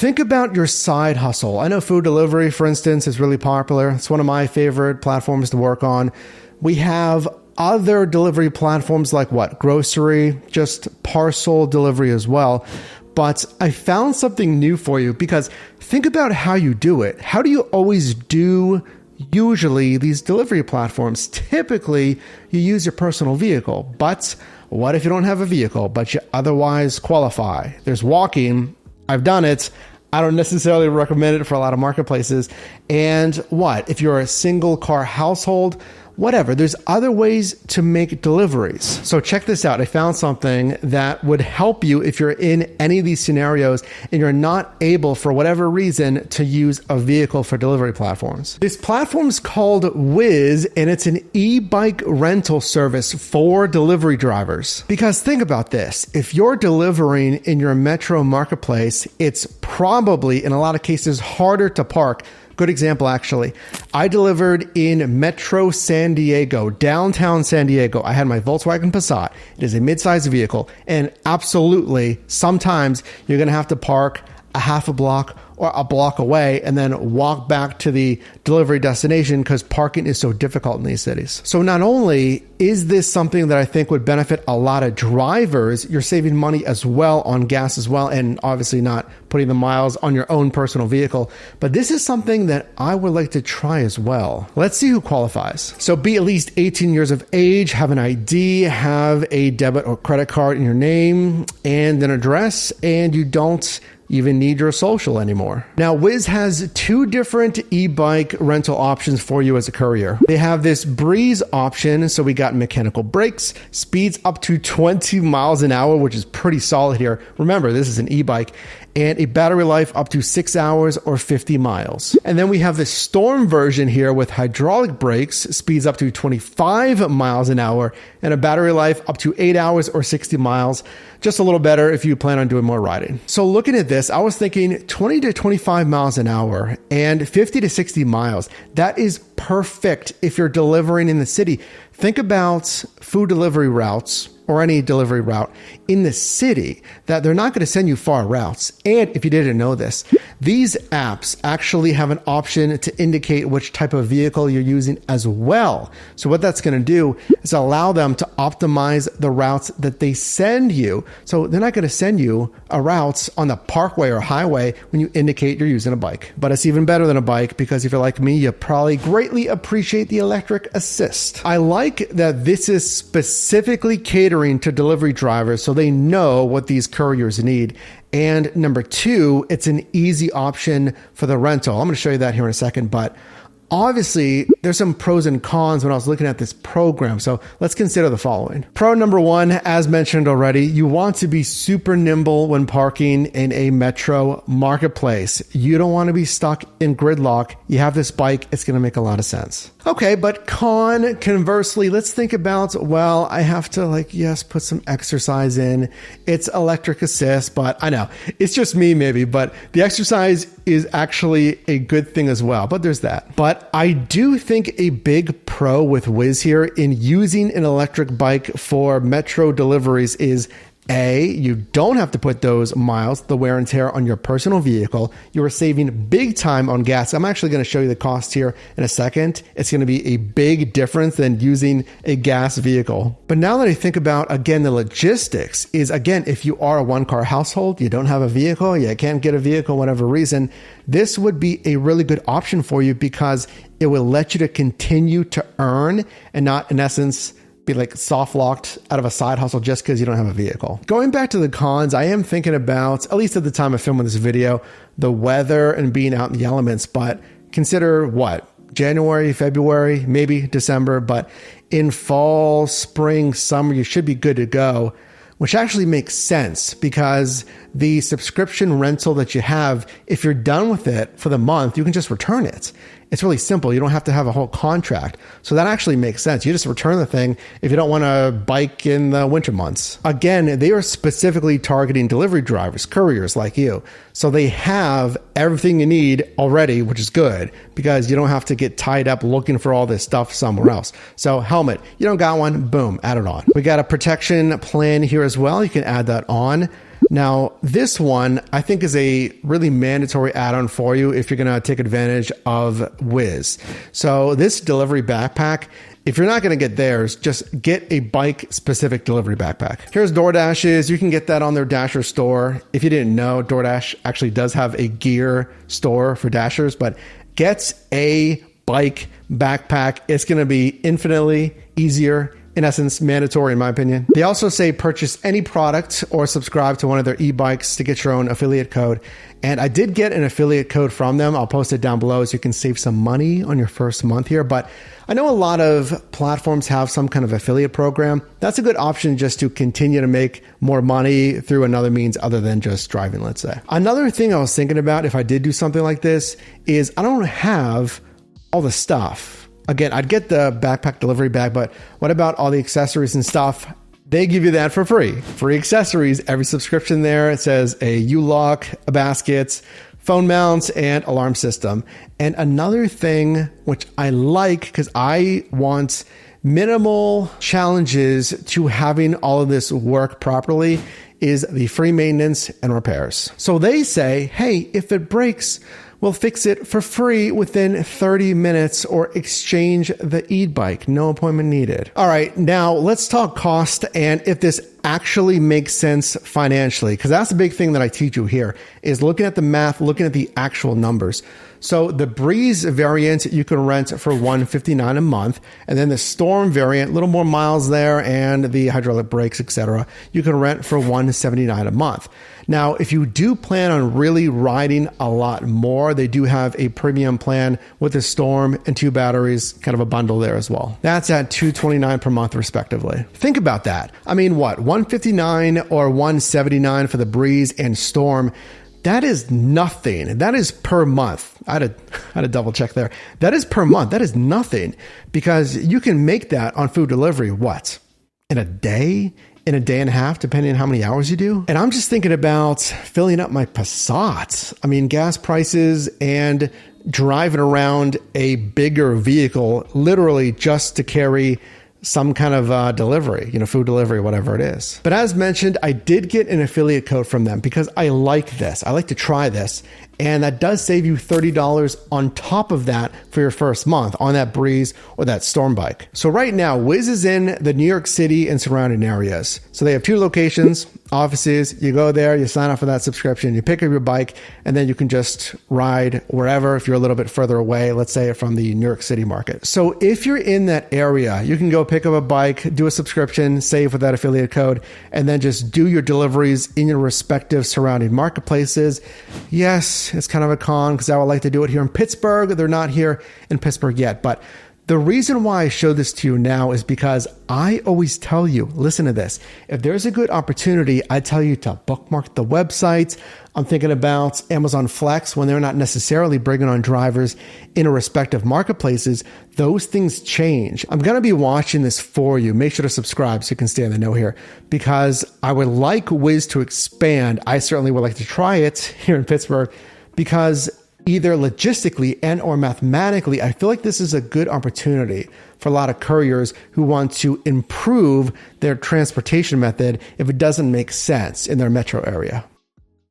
think about your side hustle. I know food delivery, for instance, is really popular. It's one of my favorite platforms to work on. We have other delivery platforms like what? Grocery, just parcel delivery as well. But I found something new for you because think about how you do it. How do you always do usually these delivery platforms? Typically, you use your personal vehicle. But what if you don't have a vehicle, but you otherwise qualify? There's walking. I've done it. I don't necessarily recommend it for a lot of marketplaces. And what? If you're a single car household, whatever, there's other ways to make deliveries. So check this out. I found something that would help you if you're in any of these scenarios and you're not able, for whatever reason, to use a vehicle for delivery platforms. This platform is called Whiz, and it's an e-bike rental service for delivery drivers. Because think about this. If you're delivering in your metro marketplace, it's probably, in a lot of cases, harder to park. Good example, actually. I delivered in Metro San Diego, downtown San Diego. I had my Volkswagen Passat. It is a mid-sized vehicle. And absolutely, sometimes you're going to have to park a half a block or a block away and then walk back to the delivery destination because parking is so difficult in these cities. So not only is this something that I think would benefit a lot of drivers, you're saving money as well on gas as well, and obviously not putting the miles on your own personal vehicle. But this is something that I would like to try as well. Let's see who qualifies. So be at least 18 years of age, have an ID, have a debit or credit card in your name, and an address, and you don't even need your social anymore. Now, Whiz has two different e-bike rental options for you as a courier. They have this Breeze option, so we got mechanical brakes, speeds up to 20 miles an hour, which is pretty solid here. Remember, this is an e-bike, and a battery life up to 6 hours or 50 miles. And then we have the Storm version here with hydraulic brakes, speeds up to 25 miles an hour, and a battery life up to 8 hours or 60 miles. Just a little better if you plan on doing more riding. So looking at this, I was thinking 20 to 25 miles an hour and 50 to 60 miles. That is perfect if you're delivering in the city. Think about food delivery routes or any delivery route in the city that they're not going to send you far routes. And if you didn't know this, these apps actually have an option to indicate which type of vehicle you're using as well. So what that's going to do is allow them to optimize the routes that they send you. So they're not going to send you a route on the parkway or highway when you indicate you're using a bike. But it's even better than a bike because if you're like me, you probably greatly appreciate the electric assist. I like that this is specifically catering to delivery drivers so they know what these couriers need. And number two, it's an easy option for the rental. I'm going to show you that here in a second, but obviously there's some pros and cons when I was looking at this program. So let's consider the following. Pro number one, as mentioned already, you want to be super nimble when parking in a metro marketplace. You don't want to be stuck in gridlock. You have this bike, it's going to make a lot of sense. Okay, but conversely, let's think about, well, I have to put some exercise in. It's electric assist, but I know it's just me maybe, but the exercise is actually a good thing as well. But there's that. But I do think a big pro with Whiz here in using an electric bike for metro deliveries is you don't have to put those miles, the wear and tear on your personal vehicle. You are saving big time on gas. I'm actually going to show you the cost here in a second. It's going to be a big difference than using a gas vehicle. But now that I think about, again, the logistics is, again, if you are a one-car household, you don't have a vehicle, you can't get a vehicle, whatever reason, this would be a really good option for you because it will let you to continue to earn and not, in essence, be like soft locked out of a side hustle just because you don't have a vehicle. Going back to the cons, I am thinking about, at least at the time of filming this video, the weather and being out in the elements. But consider what? January, February, maybe December, but in fall, spring, summer, you should be good to go, which actually makes sense because the subscription rental that you have, if you're done with it for the month, you can just return it. It's really simple. You don't have to have a whole contract. So that actually makes sense. You just return the thing if you don't want to bike in the winter months. Again, they are specifically targeting delivery drivers, couriers like you. So they have everything you need already, which is good because you don't have to get tied up looking for all this stuff somewhere else. So helmet, you don't got one, boom, add it on. We got a protection plan here as well. You can add that on. Now, this one I think is a really mandatory add-on for you if you're going to take advantage of Whiz. So this delivery backpack, if you're not going to get theirs, just get a bike-specific delivery backpack. Here's DoorDash's. You can get that on their Dasher store. If you didn't know, DoorDash actually does have a gear store for Dashers, but get a bike backpack. It's going to be infinitely easier, in essence, mandatory in my opinion. They also say purchase any product or subscribe to one of their e-bikes to get your own affiliate code. And I did get an affiliate code from them. I'll post it down below so you can save some money on your first month here. But I know a lot of platforms have some kind of affiliate program. That's a good option just to continue to make more money through another means other than just driving, let's say. Another thing I was thinking about if I did do something like this is I don't have all the stuff. Again, I'd get the backpack delivery bag, but what about all the accessories and stuff? They give you that for free. Free accessories, every subscription there. It says a U-lock, a basket, phone mounts, and alarm system. And another thing which I like, because I want minimal challenges to having all of this work properly, is the free maintenance and repairs. So they say, hey, if it breaks, we'll fix it for free within 30 minutes or exchange the e-bike. No appointment needed. All right, now let's talk cost and if this actually makes sense financially, because that's the big thing that I teach you here is looking at the math, looking at the actual numbers. So the Breeze variant you can rent for $159 a month, and then the Storm variant, a little more miles there, and the hydraulic brakes, etc., you can rent for $179 a month. Now, if you do plan on really riding a lot more, they do have a premium plan with a Storm and 2 batteries, kind of a bundle there as well. That's at $229 per month, respectively. Think about that. I mean, what, $159 or $179 for the Breeze and Storm? That is nothing. That is per month. I had to double check there. That is per month. That is nothing because you can make that on food delivery, what, in a day? In a day and a half, depending on how many hours you do. And I'm just thinking about filling up my Passat. I mean, gas prices and driving around a bigger vehicle, literally just to carry some kind of delivery, food delivery, whatever it is. But as mentioned, I did get an affiliate code from them because I like this. I like to try this. And that does save you $30 on top of that for your first month on that Breeze or that Storm bike. So right now, Whiz is in the New York City and surrounding areas. So they have 2 locations, offices. You go there, you sign up for that subscription, you pick up your bike, and then you can just ride wherever if you're a little bit further away, let's say from the New York City market. So if you're in that area, you can go pick up a bike, do a subscription, save with that affiliate code, and then just do your deliveries in your respective surrounding marketplaces. Yes, it's kind of a con because I would like to do it here in Pittsburgh. They're not here in Pittsburgh yet, but the reason why I show this to you now is because I always tell you, listen to this. If there's a good opportunity, I tell you to bookmark the website. I'm thinking about Amazon Flex when they're not necessarily bringing on drivers in respective marketplaces. Those things change. I'm going to be watching this for you. Make sure to subscribe so you can stay in the know here because I would like Whiz to expand. I certainly would like to try it here in Pittsburgh because either logistically and or mathematically, I feel like this is a good opportunity for a lot of couriers who want to improve their transportation method if it doesn't make sense in their metro area.